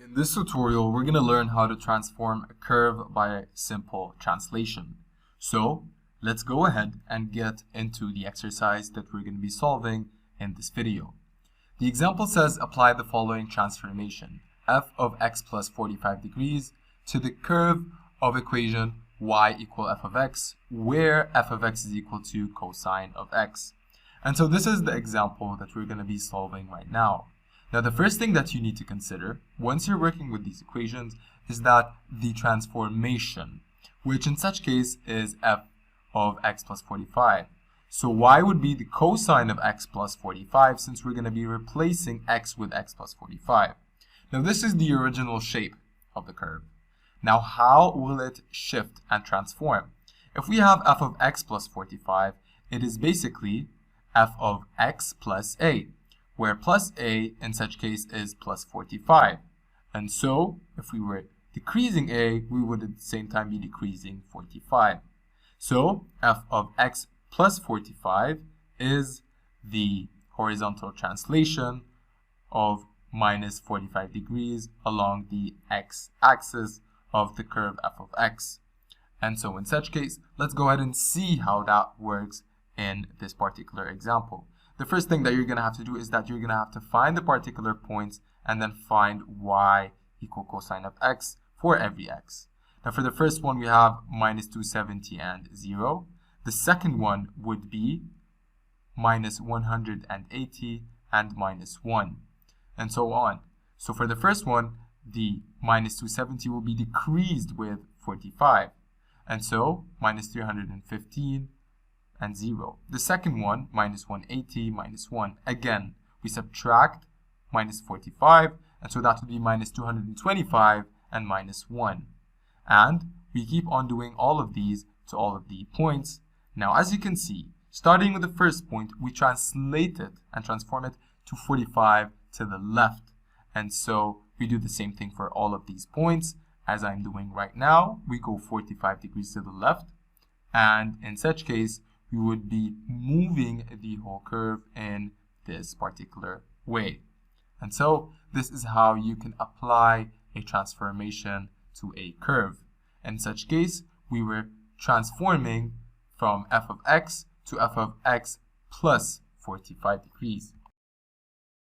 In this tutorial, we're going to learn how to transform a curve by simple translation. So let's go ahead and get into the exercise that we're going to be solving in this video. The example says apply the following transformation, f of x plus 45 degrees, to the curve of equation y equal f of x, where f of x is equal to cosine of x. And so this is the example that we're going to be solving right now. Now, the first thing that you need to consider once you're working with these equations is that the transformation, which in such case is f of x plus 45. So y would be the cosine of x plus 45 since we're going to be replacing x with x plus 45. Now, this is the original shape of the curve. Now, how will it shift and transform? If we have f of x plus 45, it is basically f of x plus a, where plus a in such case is plus 45. And so, if we were decreasing a, we would at the same time be decreasing 45. So, f of x plus 45 is the horizontal translation of minus 45 degrees along the x-axis of the curve f of x. And so, in such case, let's go ahead and see how that works in this particular example. The first thing that you're going to have to do is that you're going to have to find the particular points and then find y equal cosine of x for every x. Now for the first one we have minus 270 and 0. The second one would be minus 180 and minus 1, and so on. So for the first one, the minus 270 will be decreased with 45, and so minus 315 and 0. The second one, minus 180, minus 1. Again, we subtract minus 45, and so that would be minus 225 and minus 1. And we keep on doing all of these to all of the points. Now, as you can see, starting with the first point, we translate it and transform it to 45 to the left. And so we do the same thing for all of these points. As I'm doing right now, we go 45 degrees to the left. And in such case, we would be moving the whole curve in this particular way. And so this is how you can apply a transformation to a curve. In such case, we were transforming from f of x to f of x plus 45 degrees.